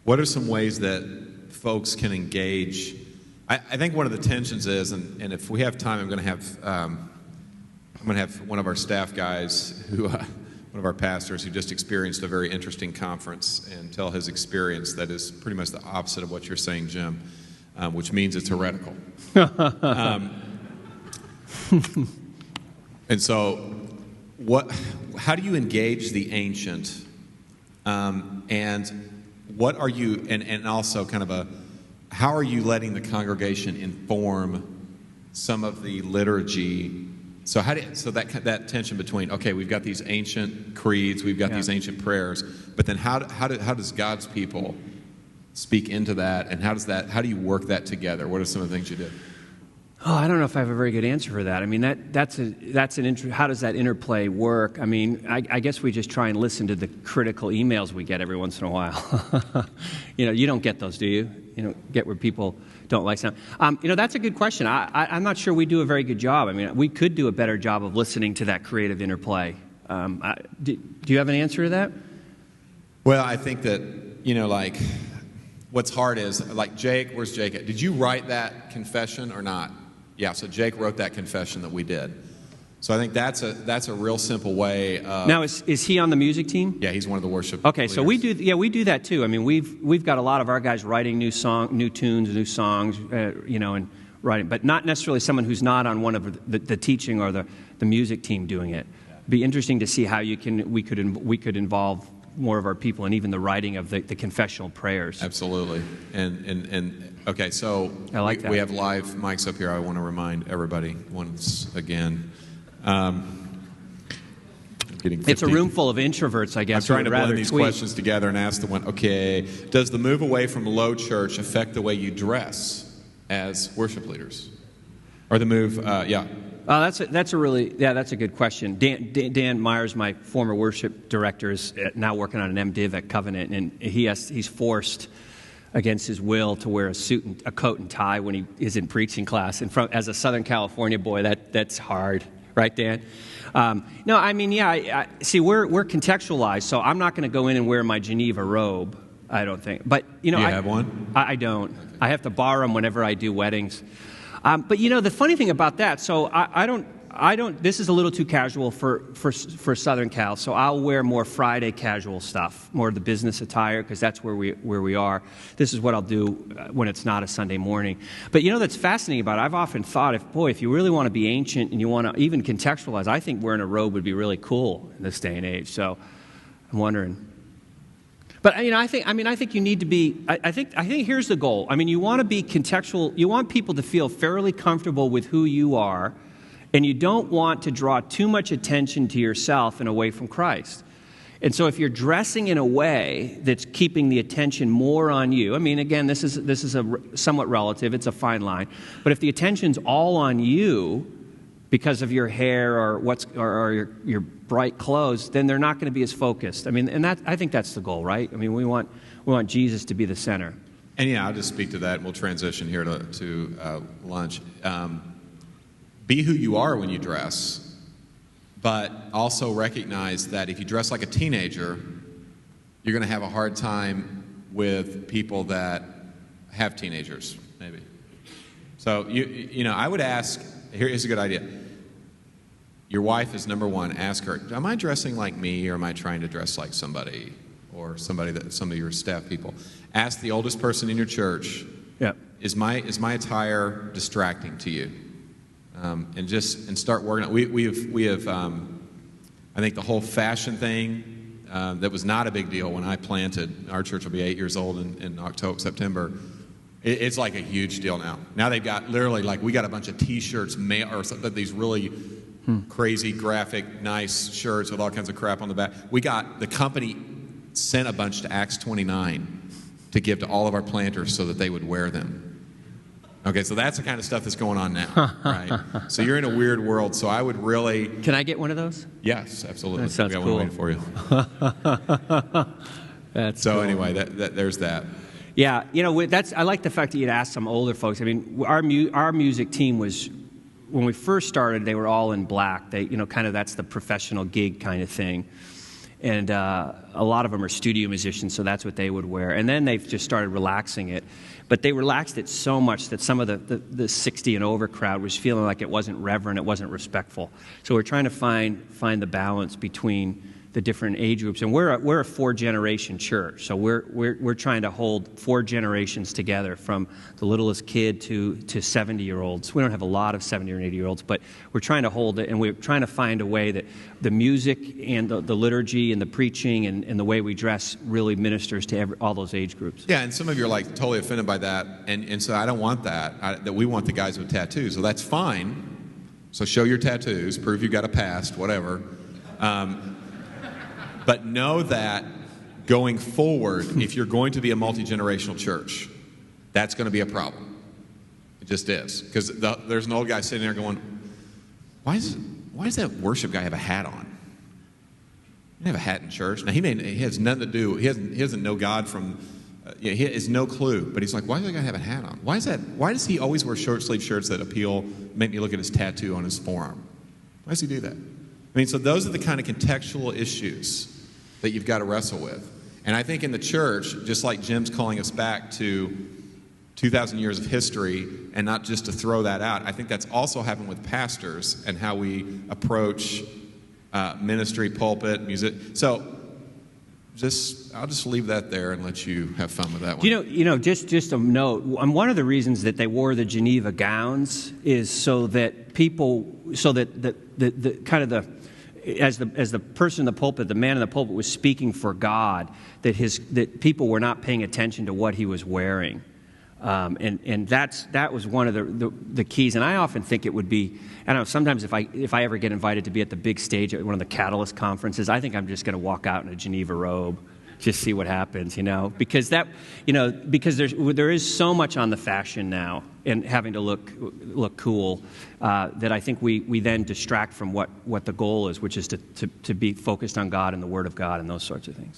What are some ways that folks can engage? I think one of the tensions is, and if we have time, I'm going to have one of our staff guys who, one of our pastors who just experienced a very interesting conference and tell his experience that is pretty much the opposite of what you're saying, Jim, which means it's heretical. And so, how do you engage the ancient? And what are you, and also kind of how are you letting the congregation inform some of the liturgy? So that tension between, okay, we've got these ancient creeds, we've got these ancient prayers, but then how does God's people speak into that, and how do you work that together? What are some of the things you do? Oh, I don't know if I have a very good answer for that. I mean, how does that interplay work? I mean, I guess we just try and listen to the critical emails we get every once in a while. You don't get those, do you? You don't get where people don't like sound. That's a good question. I'm not sure we do a very good job. I mean, we could do a better job of listening to that creative interplay. Do you have an answer to that? Well, I think that, what's hard is, like, Jake, where's Jake at? Did you write that confession or not? Yeah, so Jake wrote that confession that we did. So I think that's a real simple way of... Now, is he on the music team? Yeah, he's one of the worship Okay, leaders. so we do that too. I mean, we've got a lot of our guys writing new tunes, new songs, and writing, but not necessarily someone who's not on one of the teaching or the music team doing it. Be interesting to see how we could involve more of our people and even the writing of the confessional prayers. Absolutely. And okay, so I like that. We have live mics up here. I want to remind everybody once again. It's a room full of introverts, I guess. I'm trying to blend these questions together and ask the one, okay, does the move away from low church affect the way you dress as worship leaders? Or the move, that's a good question. Dan Myers, my former worship director, is now working on an MDiv at Covenant, and he's forced against his will to wear a coat and tie when he is in preaching class. And as a Southern California boy, that's hard, right, Dan? No, I mean, see, we're contextualized, so I'm not going to go in and wear my Geneva robe, I don't think. But do you have one? I don't. Okay. I have to borrow them whenever I do weddings. But the funny thing about that, so I don't. This is a little too casual for Southern Cal, so I'll wear more Friday casual stuff, more of the business attire, because that's where we are. This is what I'll do when it's not a Sunday morning. But that's fascinating about it. I've often thought, if you really want to be ancient and you want to even contextualize, I think wearing a robe would be really cool in this day and age. So I'm wondering. But I think you need to be. I think here's the goal. I mean, you want to be contextual. You want people to feel fairly comfortable with who you are, and you don't want to draw too much attention to yourself and away from Christ. And so, if you're dressing in a way that's keeping the attention more on you, I mean, again, this is a somewhat relative. It's a fine line. But if the attention's all on you because of your hair or your bright clothes, then they're not going to be as focused. I mean, and I think that's the goal, right? I mean, we want Jesus to be the center. And I'll just speak to that, and we'll transition here to lunch. Be who you are when you dress, but also recognize that if you dress like a teenager, you're going to have a hard time with people that have teenagers, maybe. So I would ask. Here's a good idea. Your wife is number one. Ask her, am I dressing like me, or am I trying to dress like somebody, or some of your staff people? Ask the oldest person in your church, is my attire distracting to you? And start working on it. We have I think the whole fashion thing that was not a big deal when I planted. Our church will be 8 years old in September. It's like a huge deal now. Now they've got literally, like, we got a bunch of T-shirts or something, these really crazy graphic, nice shirts with all kinds of crap on the back. The company sent a bunch to Acts 29 to give to all of our planters so that they would wear them. Okay, so that's the kind of stuff that's going on now, right? So you're in a weird world, so I would really... Can I get one of those? Yes, absolutely. That sounds we got cool. one waiting for you. That's so cool. Anyway, there's that. Yeah, I like the fact that you'd ask some older folks. I mean, our music team was, when we first started, they were all in black. They, kind of, that's the professional gig kind of thing. And a lot of them are studio musicians, so that's what they would wear. And then they've just started relaxing it. But they relaxed it so much that some of the 60 and over crowd was feeling like it wasn't reverent, it wasn't respectful. So we're trying to find the balance between the different age groups. And we're a 4-generation church, so we're trying to hold 4 generations together, from the littlest kid to 70-year-olds. We don't have a lot of 70 or 80-year-olds, but we're trying to hold it, and we're trying to find a way that the music and the liturgy and the preaching and the way we dress really ministers to all those age groups. Yeah, and some of you are like totally offended by that, and so I don't want that. That we want the guys with tattoos, so that's fine. So show your tattoos, prove you got a past, whatever. But know that going forward, if you're going to be a multi-generational church, that's going to be a problem. It just is. Because there's an old guy sitting there going, why does that worship guy have a hat on? He doesn't have a hat in church. Now, he has nothing to do, he doesn't know God from, he has no clue. But he's like, why does that guy have a hat on? Why does he always wear short-sleeve shirts that make me look at his tattoo on his forearm? Why does he do that? I mean, so those are the kind of contextual issues that you've got to wrestle with. And I think in the church, just like Jim's calling us back to 2,000 years of history, and not just to throw that out, I think that's also happened with pastors and how we approach ministry, pulpit, music. So I'll just leave that there and let you have fun with that one. Just a note. One of the reasons that they wore the Geneva gowns is so that as the person in the pulpit, the man in the pulpit was speaking for God, that people were not paying attention to what he was wearing, and that was one of the keys. And I often think it would be, I don't know, sometimes if I ever get invited to be at the big stage at one of the Catalyst conferences, I think I'm just going to walk out in a Geneva robe, just see what happens, because there is so much on the fashion now and having to look cool, that I think we then distract from what the goal is, which is to be focused on God and the Word of God and those sorts of things.